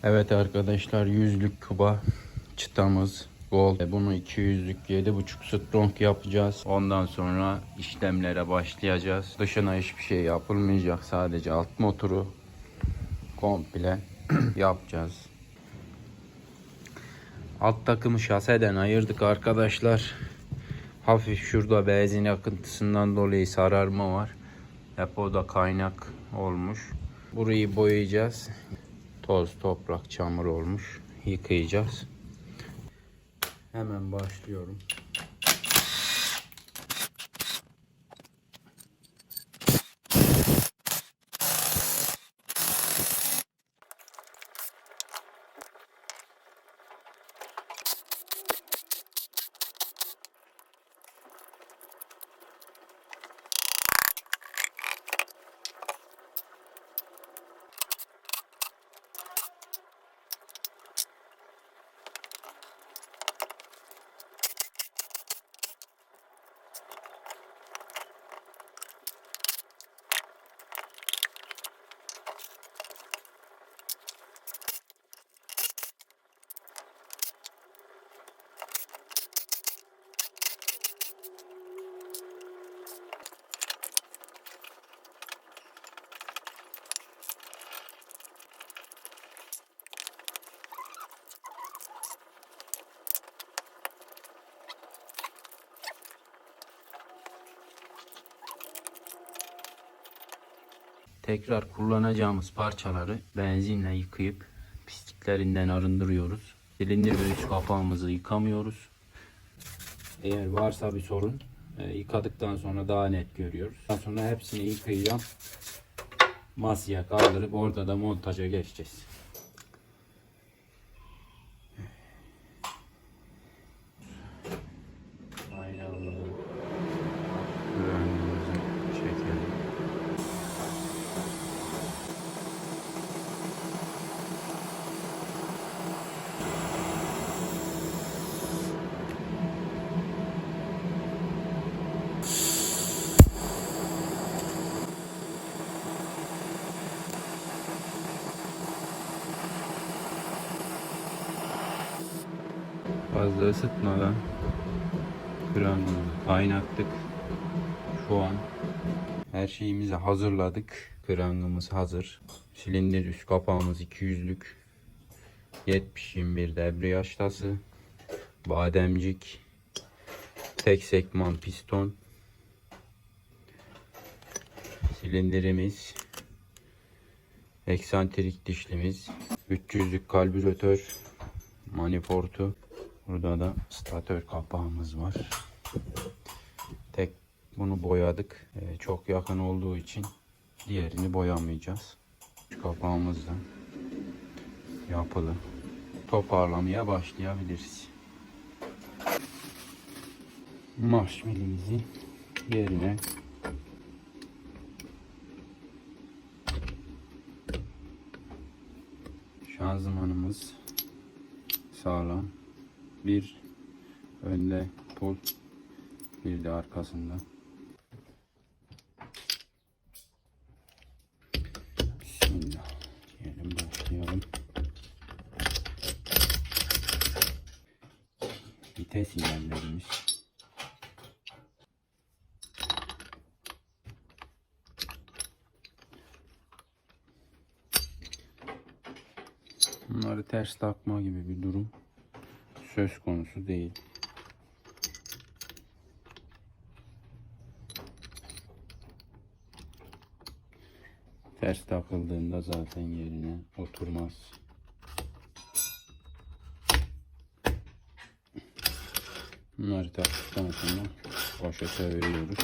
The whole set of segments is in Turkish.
Evet arkadaşlar, 100'lük kuba çıtamız Gold. Bunu 200'lük 7,5 strong yapacağız. Ondan sonra işlemlere başlayacağız. Dışına hiçbir şey yapılmayacak. Sadece alt motoru komple yapacağız. Alt takımı şaseden ayırdık arkadaşlar. Hafif şurada benzin akıntısından dolayı sararma var. Hep o da kaynak olmuş. Burayı boyayacağız. Toz, toprak, çamur olmuş. Yıkayacağız. Hemen başlıyorum. Tekrar kullanacağımız parçaları benzinle yıkayıp pisliklerinden arındırıyoruz. Silindir ve üst kapağımızı yıkamıyoruz. Eğer varsa bir sorun yıkadıktan sonra daha net görüyoruz. Daha sonra hepsini yıkayacağım. Masaya kaldırıp orada da montaja geçeceğiz. Fazla ısıtmadan kremimizi kaynattık. Şu an her şeyimizi hazırladık. Kremimiz hazır. Silindir üst kapağımız 200'lük. 70-21 debriyaj tası. Bademcik. Tek sekman piston. Silindirimiz. Eksantrik dişlimiz. 300'lük karbüratör. Manifoldu. Burada da statör kapağımız var. Bunu boyadık. Çok yakın olduğu için diğerini boyamayacağız. Şu kapağımız da yapılı. Toparlamaya başlayabiliriz. Marşmelimizi yerine şanzımanımız sağlam. Bir önde pul, bir de arkasında. Bismillah diyelim, başlayalım. Vites ilerlerimiz. Bunları ters takma gibi bir durum söz konusu değil. Ters takıldığında zaten yerine oturmaz. Bunları taktıktan sonra poşete veriyoruz.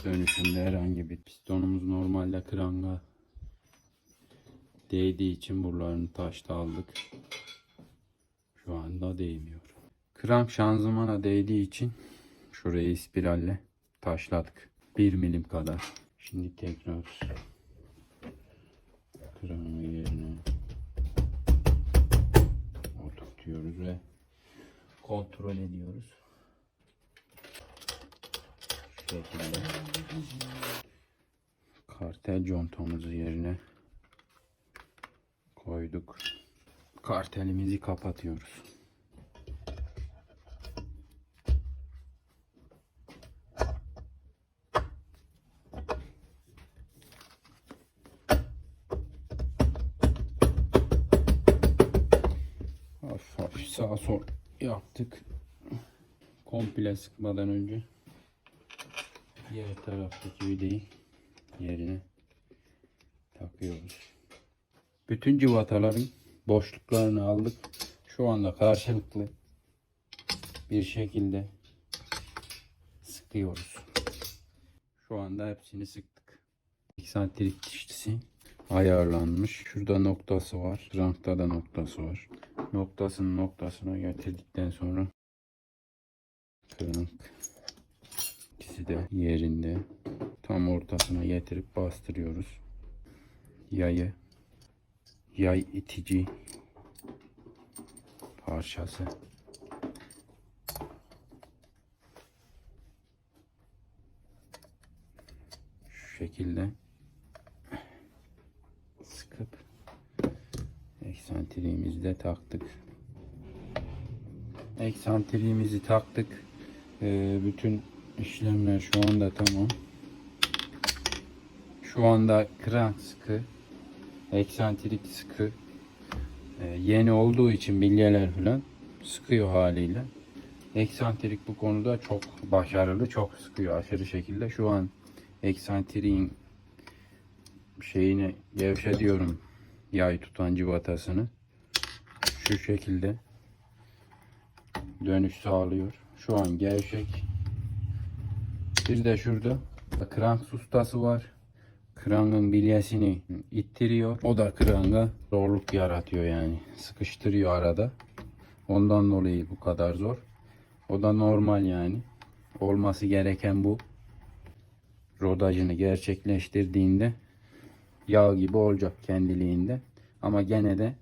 Dönüşünde herhangi bir pistonumuz normalde kranga değdiği için buralarını taşta aldık. Şu anda değmiyor. Krank şanzımana değdiği için şurayı spiralle taşladık. 1 milim kadar. Şimdi tekrar krankı yerine oturtuyoruz ve kontrol ediyoruz. Şu şekilde kartel contamızı yerine koyduk. Kartelimizi kapatıyoruz. Hafif sağ sol yaptık. Komple sıkmadan önce diğer taraftaki vidayı yerine takıyoruz. Bütün cıvataların boşluklarını aldık. Şu anda karşılıklı bir şekilde sıkıyoruz. Şu anda hepsini sıktık. Eksantrik dişlisi ayarlanmış. Şurada noktası var. Rankta da noktası var. Noktasının noktasına getirdikten sonra krank ikisi de yerinde. Tam ortasına getirip bastırıyoruz. Yay itici parçası. Şu şekilde sıkıp eksantriğimizi de taktık. Eksantriğimizi taktık. Bütün işlemler şu anda tamam. Şu anda krank sıkı, eksantrik sıkı. Yeni olduğu için bilyeler falan sıkıyor haliyle. Eksantrik bu konuda çok başarılı, çok sıkıyor aşırı şekilde. Şu an eksantriğin şeyini gevşetiyorum, yay tutan cıvatasını. Şu şekilde dönüş sağlıyor. Şu an gevşek. Bir de şurada krank sustası var. Krankın bilyesini ittiriyor. O da kranka zorluk yaratıyor yani. Sıkıştırıyor arada. Ondan dolayı bu kadar zor. O da normal yani. Olması gereken bu. Rodajını gerçekleştirdiğinde yağ gibi olacak kendiliğinde. Ama gene de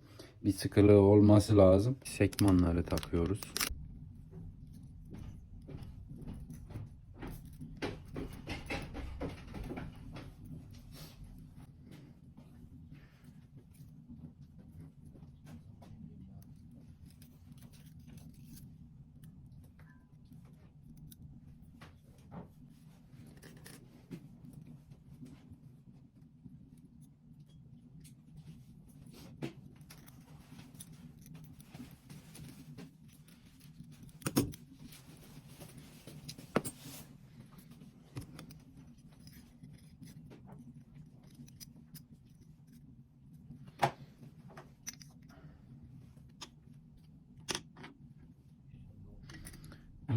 bir sıkılığı olması lazım. Sekmanları takıyoruz.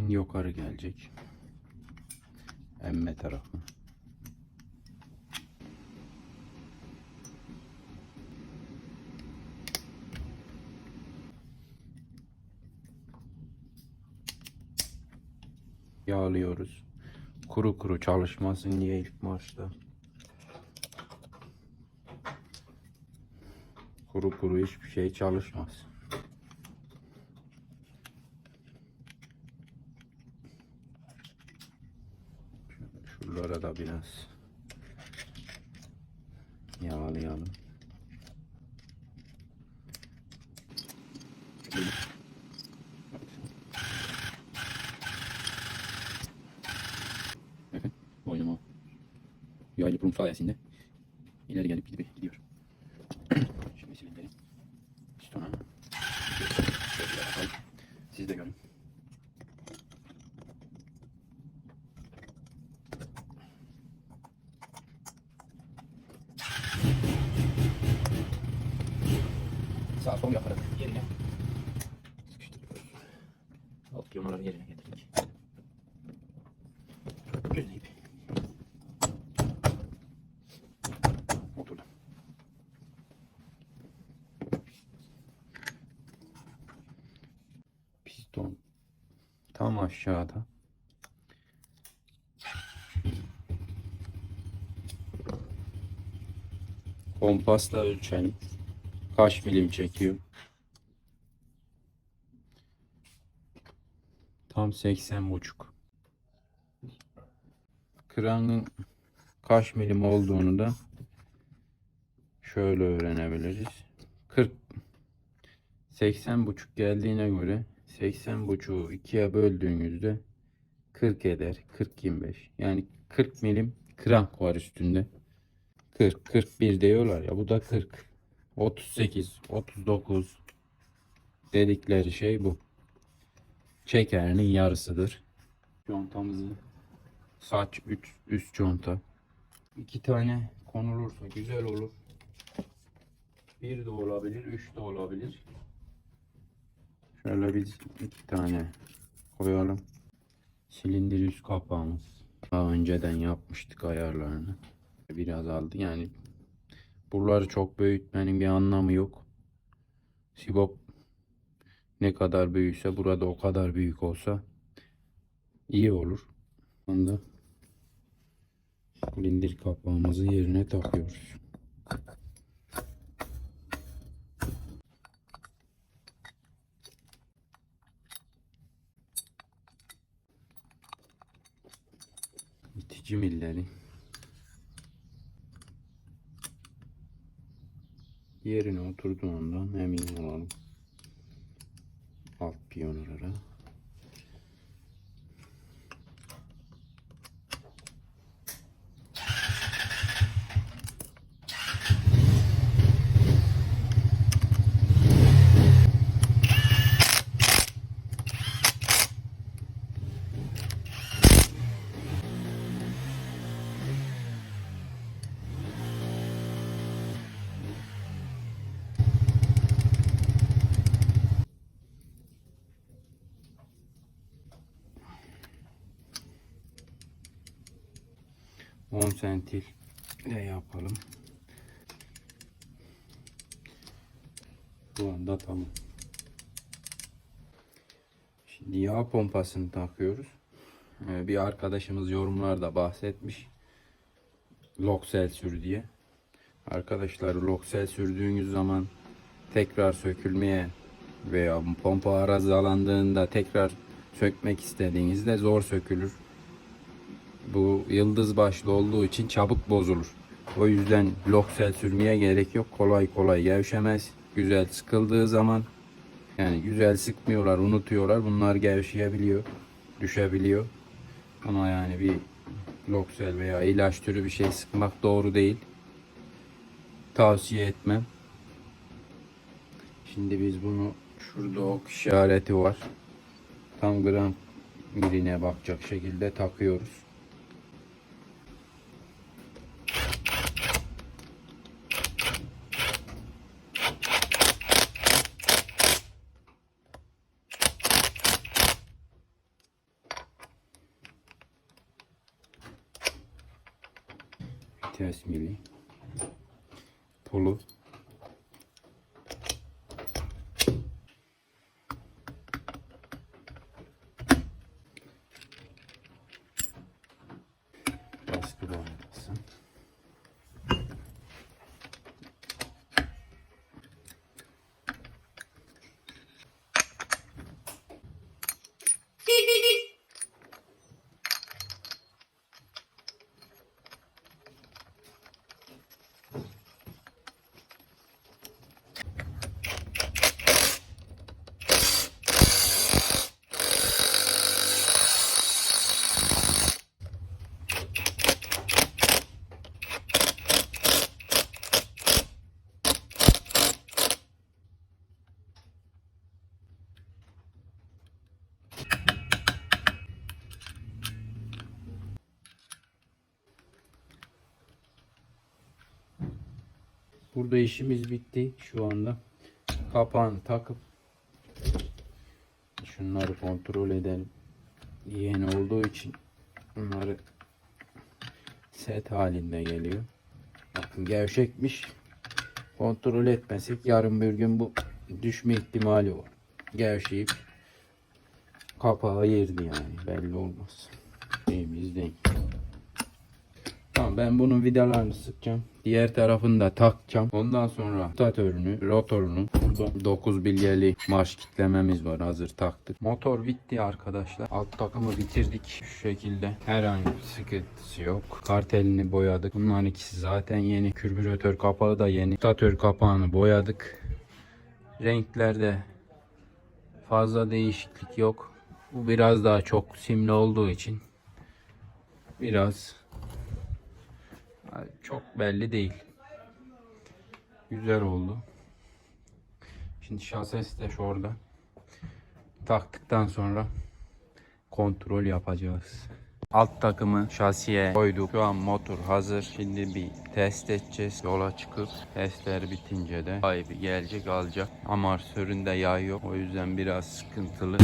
Yukarı gelecek. Emme tarafı. Yağlıyoruz. Kuru kuru çalışmasın diye ilk başta. Kuru kuru hiçbir şey çalışmaz. Şuralara da biraz yağlayalım. Evet, boynuma yaylı prum sayesinde ileri gelip gidiyor. Şimdi silindirin. Pistona. Şöyle yapalım. Siz de görün. Sağ sol yaparak yerine sıkıştırıyoruz. Alt piyonları yerine getirdik. Düzleyip oturdu. Piston tam aşağıda. Kompasla ölçelim. Kaç milim çekiyor? Tam 80,5. Krankın kaç milim olduğunu da şöyle öğrenebiliriz. 80,5 geldiğine göre 80,5'u 2'ye böldüğünüzde 40 eder. 40-25. Yani 40 milim krank var üstünde. 40-41 diyorlar ya. Bu da 40. 38-39 dedikleri şey bu. Çekerinin yarısıdır. Contamızı saç üst conta. 2 tane konulursa güzel olur. 1 de olabilir, 3 de olabilir. Şöyle biz 2 tane koyalım. Silindir üst kapağımız. Daha önceden yapmıştık ayarlarını. Biraz aldı yani. Buraları çok büyütmenin bir anlamı yok. Sibop ne kadar büyükse burada o kadar büyük olsa iyi olur. Onda silindir kapağımızı yerine takıyoruz. İtici milleri yerine oturduğundan emin olalım. Alt piyonlara. On sentil de yapalım. Bu anda tamam. Şimdi yağ pompasını takıyoruz. Bir arkadaşımız yorumlarda bahsetmiş. Loksel sür diye. Arkadaşlar loksel sürdüğünüz zaman tekrar sökülmeye veya pompa arızalandığında tekrar sökmek istediğinizde zor sökülür. Bu yıldız başlı olduğu için çabuk bozulur. O yüzden loksel sürmeye gerek yok. Kolay kolay gevşemez. Güzel sıkıldığı zaman, yani güzel sıkmıyorlar, unutuyorlar. Bunlar gevşeyebiliyor, düşebiliyor. Ama yani bir loksel veya ilaç türü bir şey sıkmak doğru değil. Tavsiye etmem. Şimdi biz bunu, şurada ok işareti var. Tam gram miline bakacak şekilde takıyoruz. Vites mili, pulu, baskı bombası, burada işimiz bitti şu anda. Kapağını takıp şunları kontrol edelim. Yeni olduğu için bunları set halinde geliyor. Bakın gevşekmiş. Kontrol etmesek yarın bir gün bu düşme ihtimali var. Gevşeyip kapağı yerdi yani, belli olmaz. Şeyimiz değil. Tamam, ben bunun vidalarını sıkacağım. Diğer tarafını da takacağım. Ondan sonra rotatörünü, rotorunu, burada 9 bilyeli marş kitlememiz var, hazır taktık. Motor bitti arkadaşlar. Alt takımı bitirdik şu şekilde. Herhangi bir sıkıntısı yok. Kartelini boyadık. Bunların ikisi zaten yeni. Karbüratör kapağı da yeni. Rotatör kapağını boyadık. Renklerde fazla değişiklik yok. Bu biraz daha çok simli olduğu için biraz çok belli değil. Güzel oldu. Şimdi şasesi de şurada. Taktıktan sonra kontrol yapacağız. Alt takımı şasiye koyduk. Şu an motor hazır. Şimdi bir test edeceğiz. Yola çıkıp testler bitince de sahibi gelecek alacak. Amortisöründe yağ yok. O yüzden biraz sıkıntılı.